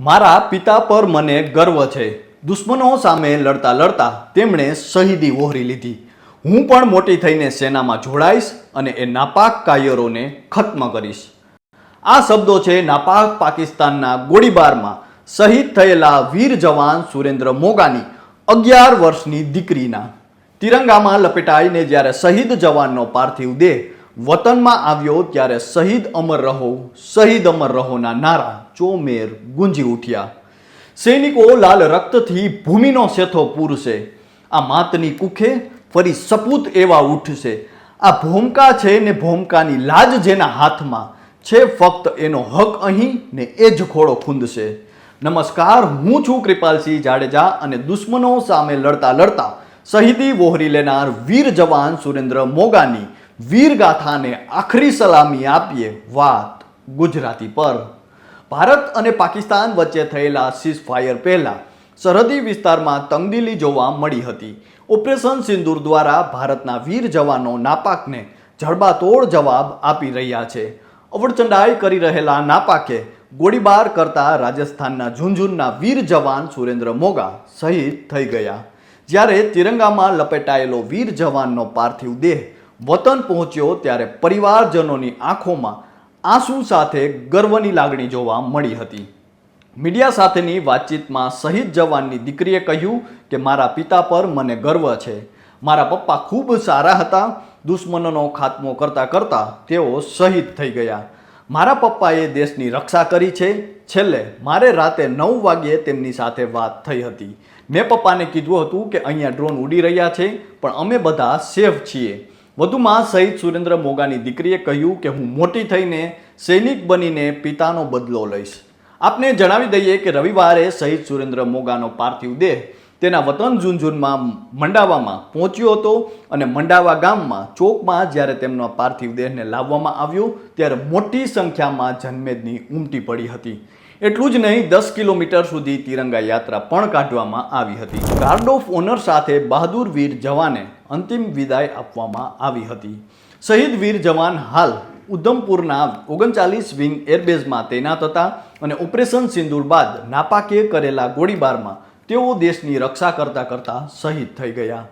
મારા પિતા પર મને ગર્વ છે. દુશ્મનો સામે લડતા લડતા તેમણે શહીદી વહોરી લીધી. હું પણ મોટી થઈને સેનામાં જોડાઈશ અને એ નાપાક કાયરોને ખત્મ કરીશ. આ શબ્દો છે નાપાક પાકિસ્તાનના ગોળીબારમાં શહીદ થયેલા વીર જવાન સુરેન્દ્ર મોગાની 11 વર્ષની દીકરીના. તિરંગામાં લપેટાઈને જ્યારે શહીદ જવાનનો પાર્થિવ દેહ વતનમાં આવ્યો ત્યારે શહીદ અમર રહોના નારા ચોમેર ગુંજી ઉઠ્યા. સૈનિકો લાલ રક્તથી ભૂમિનો સેથો પૂરશે. આ માતની કુખે ફરી સપૂત એવા ઉઠશે. આ ભોમકા છે ને ભોમકાની લાજ જેના હાથમાં છે, ફક્ત એનો હક અહીં ને એ જ ખોળો ખૂંદશે. નમસ્કાર, હું છું કૃપાલસિંહ જાડેજા અને દુશ્મનો સામે લડતા લડતા શહીદી વહોરી લેનાર વીર જવાન સુરેન્દ્ર મોગાની વીરગાથાને આખરી સલામી આપીએ વાત ગુજરાતી પર. ભારત અને પાકિસ્તાન વચ્ચે થયેલા સીઝફાયર પહેલા સરહદી વિસ્તારમાં તંગદિલી જોવા મળી હતી. ઓપરેશન સિંદૂર દ્વારા ભારતના વીર જવાનો નાપાકને જડબાતોડ જવાબ આપી રહ્યા છે. અવળચંડાઈ કરી રહેલા નાપાકે ગોળીબાર કરતા રાજસ્થાનના ઝુંઝુનના વીર જવાન સુરેન્દ્ર મોગા શહીદ થઈ ગયા. જ્યારે તિરંગામાં લપેટાયેલો વીર જવાનનો પાર્થિવ દેહ વતન પહોંચ્યો ત્યારે પરિવારજનોની આંખોમાં આંસુ સાથે ગર્વની લાગણી જોવા મળી હતી. મીડિયા સાથેની વાતચીતમાં શહીદ જવાનની દીકરીએ કહ્યું કે મારા પિતા પર મને ગર્વ છે. મારા પપ્પા ખૂબ સારા હતા. દુશ્મનોનો ખાત્મો કરતા કરતા તેઓ શહીદ થઈ ગયા. મારા પપ્પાએ દેશની રક્ષા કરી છે. છેલ્લે મારે રાતે 9 વાગ્યે તેમની સાથે વાત થઈ હતી. મેં પપ્પાને કીધું હતું કે અહીંયા ડ્રોન ઉડી રહ્યા છે પણ અમે બધા સેફ છીએ. વધુમાં શહીદ સુરેન્દ્ર મોગાની દીકરીએ કહ્યું કે હું મોટી થઈને સૈનિક બનીને પિતાનો બદલો લઈશ. આપને જણાવી દઈએ કે રવિવારે શહીદ સુરેન્દ્ર મોગાનો પાર્થિવ દેહ તેના વતન ઝુંઝુનમાં મંડાવામાં પહોંચ્યો હતો અને મંડાવા ગામમાં ચોકમાં જ્યારે તેમનો પાર્થિવ દેહને લાવવામાં આવ્યો ત્યારે મોટી સંખ્યામાં જનમેદની ઉમટી પડી હતી. એટલું જ નહીં, 10 કિલોમીટર સુધી તિરંગા યાત્રા પણ કાઢવામાં આવી હતી. ગાર્ડ ઓફ ઓનર સાથે બહાદુર વીર જવાને અંતિમ વિદાય આપવામાં આવી હતી. શહીદ વીર જવાન હાલ ઉધમપુરના 39 વિંગ એરબેઝમાં તૈનાત હતા અને ઓપરેશન સિંદૂર બાદ નાપાકે કરેલા ગોળીબારમાં તેઓ દેશની રક્ષા કરતા કરતા શહીદ થઈ ગયા.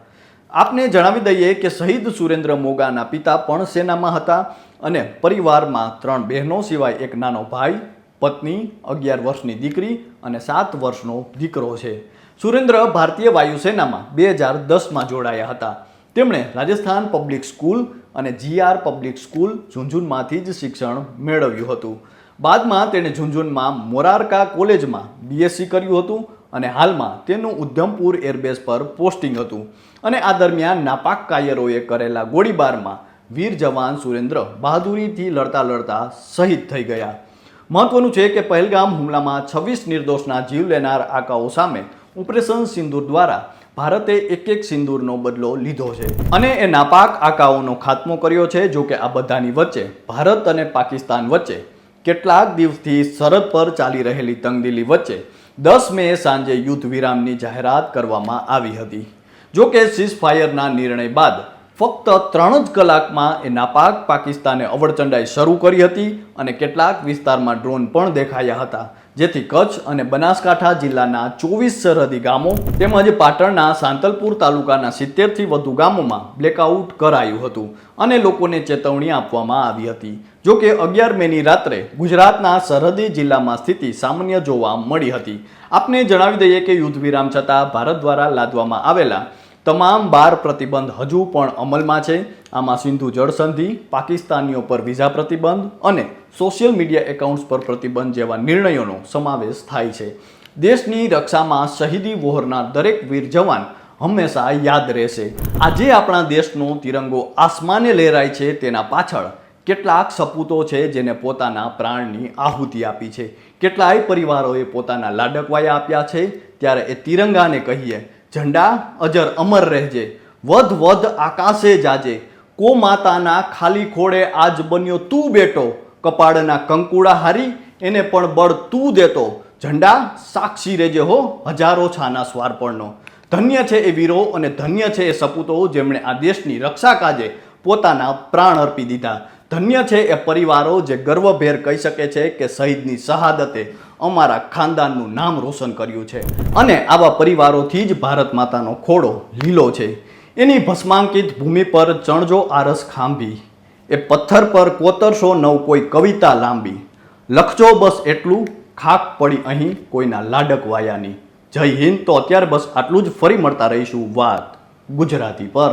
આપને જણાવી દઈએ કે શહીદ સુરેન્દ્ર મોગાના પિતા પણ સેનામાં હતા અને પરિવારમાં 3 બહેનો સિવાય એક નાનો ભાઈ, પત્ની, 11 વર્ષની દીકરી અને 7 વર્ષનો દીકરો છે. સુરેન્દ્ર ભારતીય વાયુસેનામાં 2010માં જોડાયા હતા. તેમણે રાજસ્થાન પબ્લિક સ્કૂલ અને GR પબ્લિક સ્કૂલ ઝુંઝુનમાંથી જ શિક્ષણ મેળવ્યું હતું. બાદમાં તેણે ઝુંઝુનમાં મોરારકા કોલેજમાં BSc કર્યું હતું અને હાલમાં તેનું ઉધમપુર એરબેઝ પર પોસ્ટિંગ હતું. અને આ દરમિયાન નાપાક કાયરોએ કરેલા ગોળીબારમાં વીર જવાન સુરેન્દ્ર બહાદુરીથી લડતા લડતા શહીદ થઈ ગયા. મહત્વનું છે કે પહેલગામ હુમલામાં 26 નિર્દોષના જીવ લેનાર આકાઓ સામે ઓપરેશન સિંદૂર દ્વારા ભારતે એક સિંદૂરનો બદલો લીધો છે અને એ નાપાક આકાઓનો ખાત્મો કર્યો છે. જો કે આ બધાની વચ્ચે ભારત અને પાકિસ્તાન વચ્ચે કેટલાક દિવસથી સરહદ પર ચાલી રહેલી તંગદિલી વચ્ચે 10 મે સાંજે યુદ્ધ વિરામની જાહેરાત કરવામાં આવી હતી. જો કે સીઝફાયરના નિર્ણય બાદ ફક્ત 3 જ કલાકમાં એ નાપાક પાકિસ્તાને અવળચંડાઈ શરૂ કરી હતી અને કેટલાક વિસ્તારમાં ડ્રોન પણ દેખાયા હતા, જેથી કચ્છ અને બનાસકાંઠા જિલ્લાના 24 સરહદી ગામો તેમજ પાટણના સાંતલપુર તાલુકાના 70થી વધુ ગામોમાં બ્લેકઆઉટ કરાયું હતું અને લોકોને ચેતવણી આપવામાં આવી હતી. જો કે 11 મેની રાત્રે ગુજરાતના સરહદી જિલ્લામાં સ્થિતિ સામાન્ય જોવા મળી હતી. આપને જણાવી દઈએ કે યુદ્ધ વિરામ છતાં ભારત દ્વારા લાદવામાં આવેલા તમામ 12 પ્રતિબંધ હજુ પણ અમલમાં છે. આમાં સિંધુ જળ સંધિ, પાકિસ્તાનીઓ પર વિઝા પ્રતિબંધ અને સોશિયલ મીડિયા એકાઉન્ટ્સ પર પ્રતિબંધ જેવા નિર્ણયોનો સમાવેશ થાય છે. દેશની રક્ષામાં શહીદી વહોરનાર દરેક વીર જવાન હંમેશા યાદ રહેશે. આજે આપણા દેશનો તિરંગો આસમાને લહેરાય છે તેના પાછળ કેટલાક સપૂતો છે જેને પોતાના પ્રાણની આહુતિ આપી છે. કેટલાય પરિવારોએ પોતાના લાડકવાયા આપ્યા છે. ત્યારે એ તિરંગાને કહીએ, ઝંડા અજર અમર રહેજે, વધ વધ આકાશે જાજે, કો માતાના ખાલી ખોડે આજ બન્યો તું બેટો, કપાળના કંકુડા હારી એને પણ બળ તું દેતો, ઝંડા સાક્ષી રહેજે હો હજારો છાના સ્વાર્પણનો. ધન્ય છે એ વીરો અને ધન્ય છે એ સપૂતો જેમણે આ દેશની રક્ષા કાજે પોતાના પ્રાણ અર્પી દીધા. ધન્ય છે એ પરિવારો જે ગર્વભેર કહી શકે છે કે શહીદની શહાદતે અમારા ખાનદાનનું નામ રોશન કર્યું છે અને આવા પરિવારોથી જ ભારત માતાનો ખોડો લીલો છે. એની ભસ્માંકિત ભૂમિ પર ચણજો આરસ ખાંભી, એ પથ્થર પર કોતરશો નવ કોઈ કવિતા લાંબી. લખજો બસ એટલું, ખાક પડી અહીં કોઈના લાડક વાયાની. જય હિન્દ. તો અત્યારે બસ આટલું જ. ફરી મળતા રહીશું વાત ગુજરાતી પર.